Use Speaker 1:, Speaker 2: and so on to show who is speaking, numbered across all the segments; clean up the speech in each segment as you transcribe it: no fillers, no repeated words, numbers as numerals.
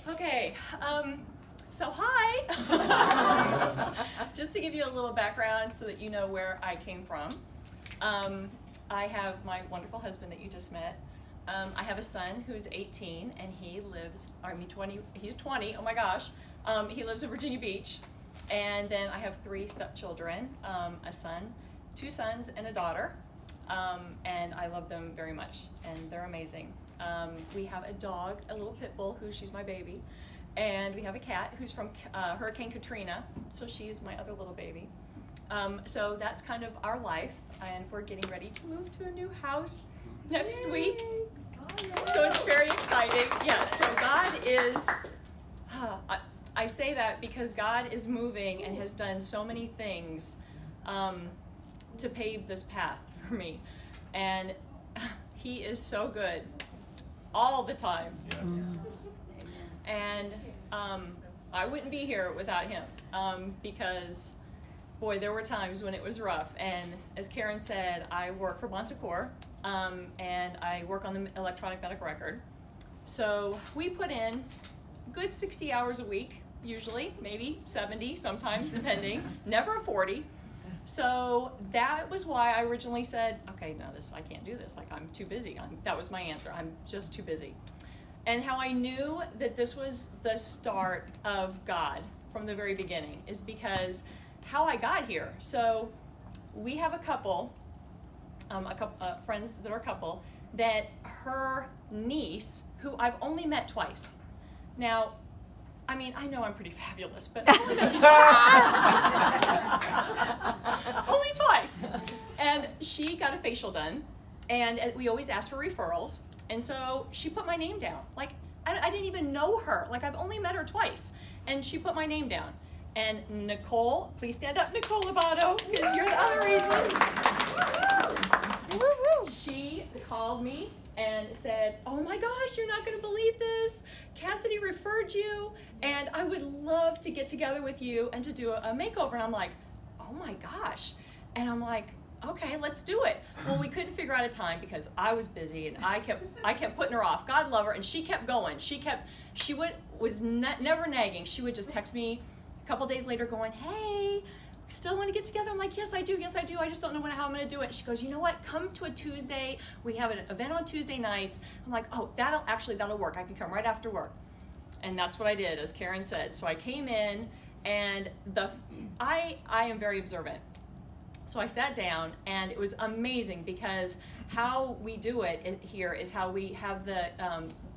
Speaker 1: Okay, so hi. Just to give you a little background so that you know where I came from. I have my wonderful husband that you just met. I have a son who's 18 and he lives, he's 20, oh my gosh. He lives in Virginia Beach. And then I have 3 stepchildren, a son, 2 sons, and a daughter. And I love them very much, and they're amazing. We have a dog, a little pit bull, she's my baby. And we have a cat who's from Hurricane Katrina, so she's my other little baby. So that's kind of our life, and we're getting ready to move to a new house next week. So it's very exciting. Yeah, so God is, I say that because God is moving and has done so many things to pave this path for me. And he is so good all the time. Yes. And I wouldn't be here without him because, boy, there were times when it was rough. And as Karen said, I work for Bon Secours, and I work on the electronic medical record. So we put in a good 60 hours a week, usually, maybe 70 sometimes, depending, never a 40. So that was why I originally said, okay, no, I can't do this. Like, I'm too busy. That was my answer. I'm just too busy. And how I knew that this was the start of God from the very beginning is because how I got here. So we have a couple, friends that are a couple, that her niece, who I've only met twice. Now, I mean, I know I'm pretty fabulous, but I only met you twice. Only twice. And she got a facial done, and we always ask for referrals. And so she put my name down. Like, I didn't even know her. Like, I've only met her twice. And she put my name down. And Nicole, please stand up, Nicole Lovato, because you're the other reason. She called me and said, oh my gosh, you're not gonna believe this. Cassidy referred you, and I would love to get together with you and to do a makeover. And I'm like, oh my gosh. And I'm like, okay, let's do it. Well, we couldn't figure out a time because I was busy and I kept putting her off. God love her, and she kept going. She was never nagging. She would just text me a couple days later going, hey, still want to get together? I'm like, yes, I do. I just don't know how I'm going to do it. She goes, you know what? Come to a Tuesday. We have an event on Tuesday nights. I'm like, oh, that'll work. I can come right after work. And that's what I did, as Karen said. So I came in, and I am very observant. So I sat down, and it was amazing because how we do it here is how we have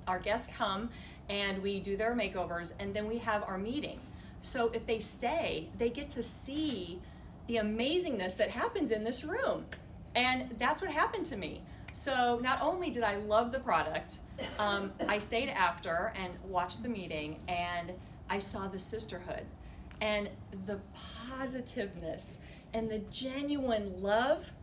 Speaker 1: our guests come, and we do their makeovers, and then we have our meeting. So if they stay, they get to see the amazingness that happens in this room. And that's what happened to me. So not only did I love the product, I stayed after and watched the meeting, and I saw the sisterhood and the positiveness and the genuine love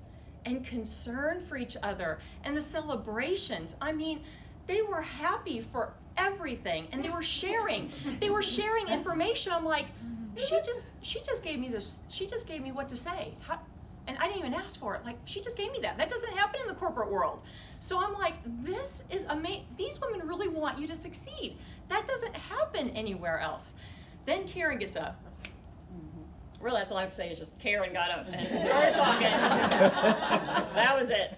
Speaker 1: and concern for each other and the celebrations. I mean, they were happy for everything, and they were sharing information. I'm like, she just gave me this, she just gave me what to say. And I didn't even ask for it. Like, she just gave me that. That doesn't happen in the corporate world. So I'm like, this is amazing. These women really want you to succeed. That doesn't happen anywhere else. Then Karen gets up. Really, that's all I have to say is just Karen got up and started talking. That was it.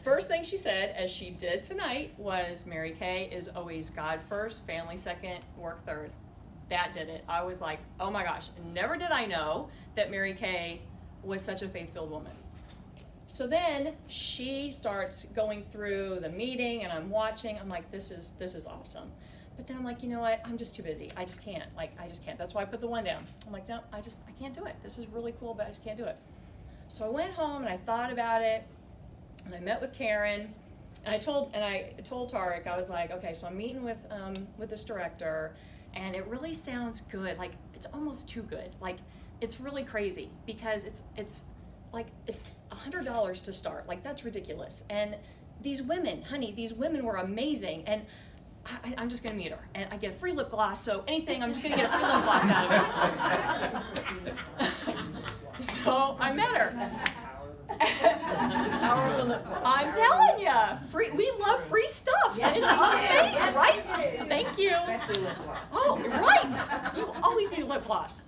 Speaker 1: First thing she said, as she did tonight, was Mary Kay is always God first, family second, work third. That did it. I was like, oh my gosh, never did I know that Mary Kay was such a faith-filled woman. So then she starts going through the meeting, and I'm watching. I'm like, this is awesome. But then I'm like, you know what? I'm just too busy. I just can't. That's why I put the one down. I'm like, no, I can't do it. This is really cool, but I just can't do it. So I went home and I thought about it, and I met with Karen, and I told Tarek, I was like, okay, so I'm meeting with this director, and it really sounds good. Like, it's almost too good. Like, it's really crazy because it's like it's $100 to start. Like, that's ridiculous. And these women, honey, were amazing. And I'm just going to meet her, and I get a free lip gloss, so anything, I'm just going to get a free lip gloss out of it. So I met her. I'm telling you, we love free stuff. Yes, it's amazing, right? Thank you.
Speaker 2: Especially lip gloss.
Speaker 1: Oh, right! You always need lip gloss.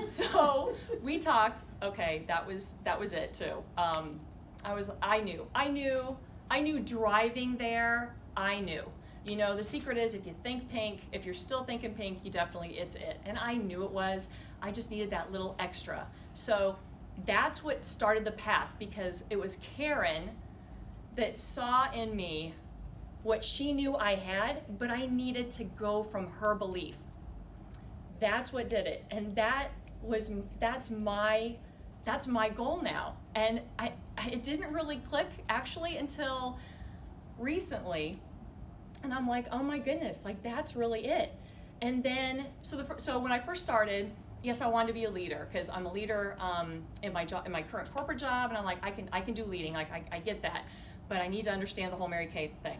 Speaker 1: So we talked. Okay, that was it too. I knew driving there. I knew. You know, the secret is if you think pink, if you're still thinking pink, it's it. And I knew it was. I just needed that little extra. So that's what started the path, because it was Karen that saw in me what she knew I had, but I needed to go from her belief. That's what did it. And that's my goal now. And it didn't really click actually until recently. And I'm like, oh my goodness, like that's really it. And then, so when I first started, yes, I wanted to be a leader, because I'm a leader in my job, in my current corporate job, and I'm like, I can do leading, like I get that, but I need to understand the whole Mary Kay thing.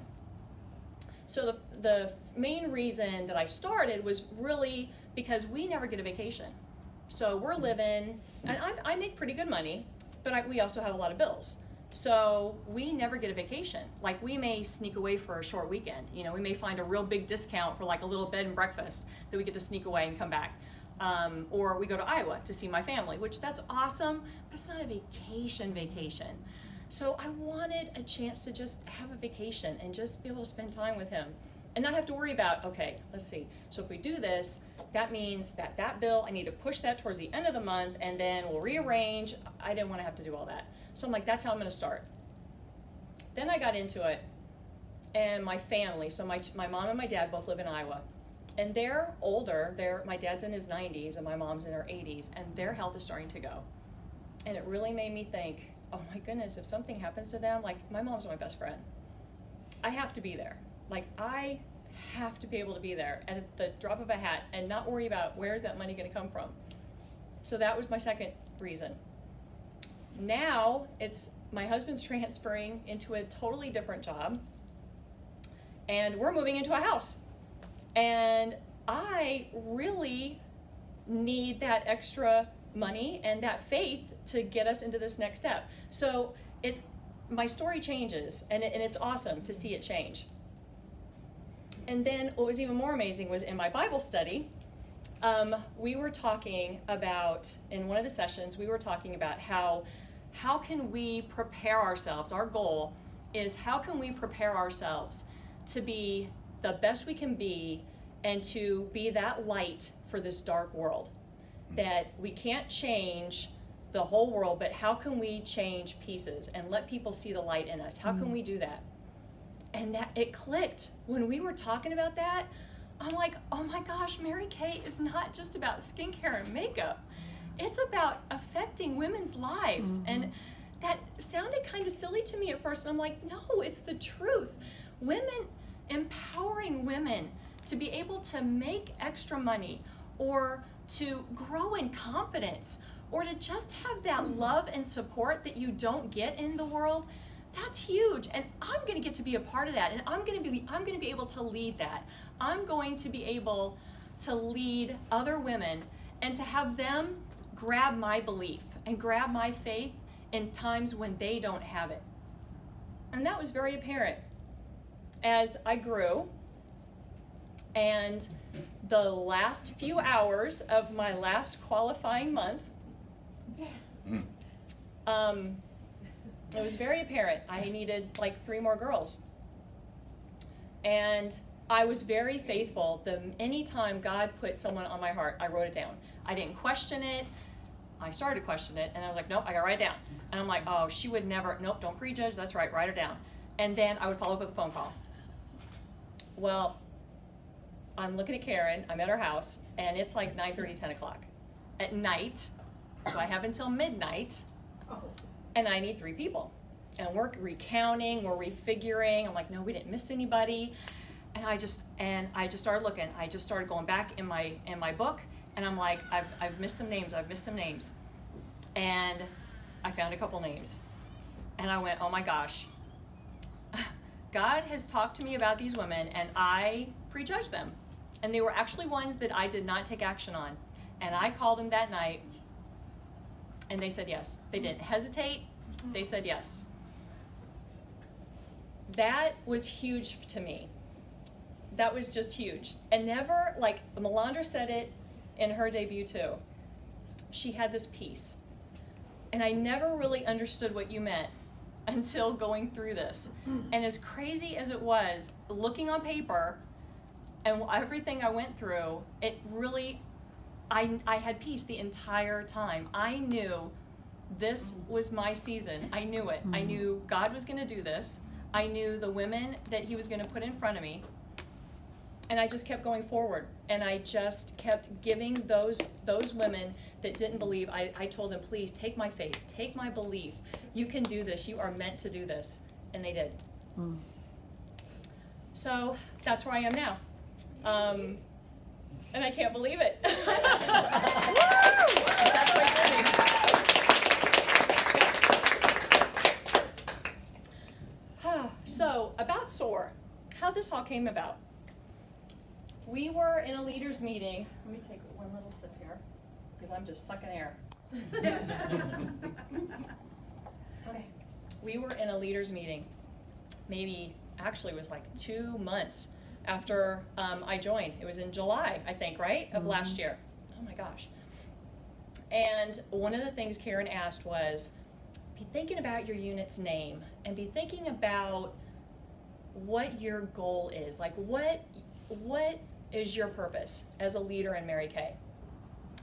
Speaker 1: So the main reason that I started was really because we never get a vacation. So we're living, and I make pretty good money, but we also have a lot of bills. So we never get a vacation. Like, we may sneak away for a short weekend. You know, we may find a real big discount for like a little bed and breakfast that we get to sneak away and come back. Or we go to Iowa to see my family, which that's awesome, but it's not a vacation. So I wanted a chance to just have a vacation and just be able to spend time with him and not have to worry about, okay, let's see. So if we do this, that means that bill, I need to push that towards the end of the month, and then we'll rearrange. I didn't want to have to do all that. So I'm like, that's how I'm going to start. Then I got into it, and my family, so my mom and my dad both live in Iowa, and they're older. My dad's in his 90s, and my mom's in her 80s, and their health is starting to go. And it really made me think, oh my goodness, if something happens to them, like, my mom's my best friend. I have to be there. Like, I have to be able to be there at the drop of a hat and not worry about where's that money going to come from. So that was my second reason. Now it's my husband's transferring into a totally different job, and we're moving into a house. And I really need that extra money and that faith to get us into this next step. So my story changes, and it's awesome to see it change. And then what was even more amazing was in my Bible study, we were talking about, in one of the sessions, we were talking about how can we prepare ourselves. Our goal is, how can we prepare ourselves to be the best we can be and to be that light for this dark world. That we can't change the whole world, but how can we change pieces and let people see the light in us? How can we do that? And that it clicked when we were talking about that. I'm like, oh my gosh, Mary Kay is not just about skincare and makeup. It's about affecting women's lives. And that sounded kind of silly to me at first. And I'm like, no, it's the truth. Women, empowering women to be able to make extra money, or to grow in confidence, or to just have that love and support that you don't get in the world. That's huge, and I'm going to get to be a part of that, and I'm going to be able to lead that. I'm going to be able to lead other women and to have them grab my belief and grab my faith in times when they don't have it. And that was very apparent as I grew. And the last few hours of my last qualifying month, it was very apparent I needed like 3 more girls. And I was very faithful. Anytime God put someone on my heart, I wrote it down. I didn't question it. I started to question it, and I was like, nope, I gotta write it down. And I'm like, oh, she would never, nope, don't prejudge, that's right, write her down. And then I would follow up with a phone call. Well, I'm looking at Karen, I'm at her house, and it's like 9:30, 10 o'clock at night. So I have until midnight, and I need 3 people. And we're recounting, we're refiguring. I'm like, no, we didn't miss anybody. And I just started looking. I just started going back in my book, and I'm like, I've missed some names, And I found a couple names. And I went, oh my gosh. God has talked to me about these women, and I prejudged them. And they were actually ones that I did not take action on. And I called them that night, and they said yes. They didn't hesitate. They said yes. That was huge to me. that was just huge. And never, like Melandra said it in her debut too, she had this peace. And I never really understood what you meant until going through this. And as crazy as it was, looking on paper and everything I went through, it really, I had peace the entire time. I knew this was my season. I knew it. I knew God was going to do this. I knew the women that he was going to put in front of me. And I just kept going forward. And I just kept giving those women that didn't believe, I told them, please take my faith, take my belief. You can do this. You are meant to do this. And they did. So that's where I am now. And I can't believe it. So about SOAR, how this all came about. We were in a leaders meeting. Let me take one little sip here because I'm just sucking air. Okay. We were in a leaders meeting. Maybe, actually it was like 2 months after I joined. It was in July, I think, right, of last year. Oh my gosh. And one of the things Karen asked was, be thinking about your unit's name and be thinking about what your goal is. Like what is your purpose as a leader in Mary Kay?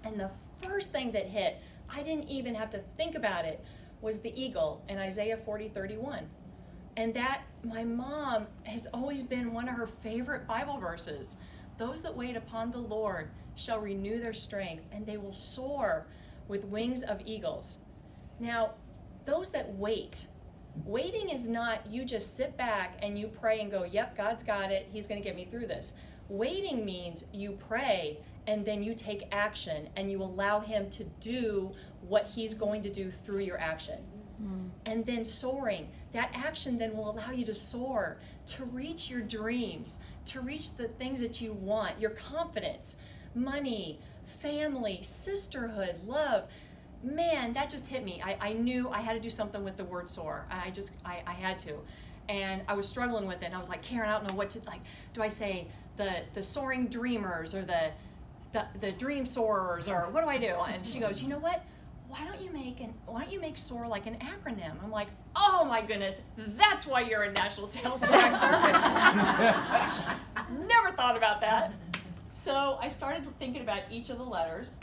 Speaker 1: And the first thing that hit, I didn't even have to think about it, was the eagle in Isaiah 40:31. And that, my mom, has always been one of her favorite Bible verses. Those that wait upon the Lord shall renew their strength, and they will soar with wings of eagles. Now, those that wait, waiting is not you just sit back and you pray and go, yep, God's got it, he's going to get me through this. Waiting means you pray and then you take action and you allow him to do what he's going to do through your action. And then soaring, that action then will allow you to soar, to reach your dreams, to reach the things that you want, your confidence, money, family, sisterhood, love. Man, that just hit me. I knew I had to do something with the word soar. I had to. And I was struggling with it. And I was like, Karen, I don't know what to, like, do I say the soaring dreamers or the dream soarers, or what do I do? And she goes, you know what? Why don't you make SOAR like an acronym? I'm like, oh my goodness, that's why you're a national sales director. Never thought about that. So I started thinking about each of the letters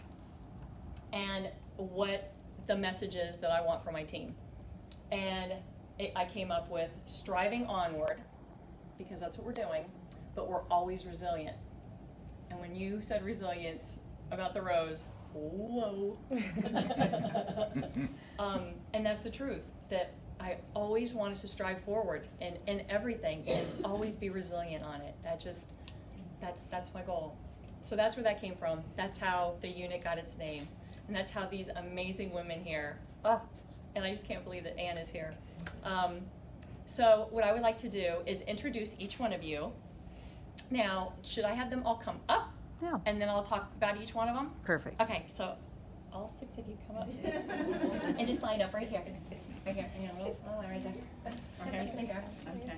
Speaker 1: and what the message is that I want for my team. And I came up with striving onward, because that's what we're doing, but we're always resilient. And when you said resilience about the rose, whoa. And that's the truth, that I always want us to strive forward in everything and always be resilient on it. That's my goal. So that's where that came from. That's how the unit got its name. And that's how these amazing women here, and I just can't believe that Anne is here. So what I would like to do is introduce each one of you. Now, should I have them all come up?
Speaker 2: Yeah.
Speaker 1: And then I'll talk about each one of them?
Speaker 2: Perfect.
Speaker 1: Okay, so all 6 of you come up and just line up right here. Right here. Right there. Okay, stay there. Okay.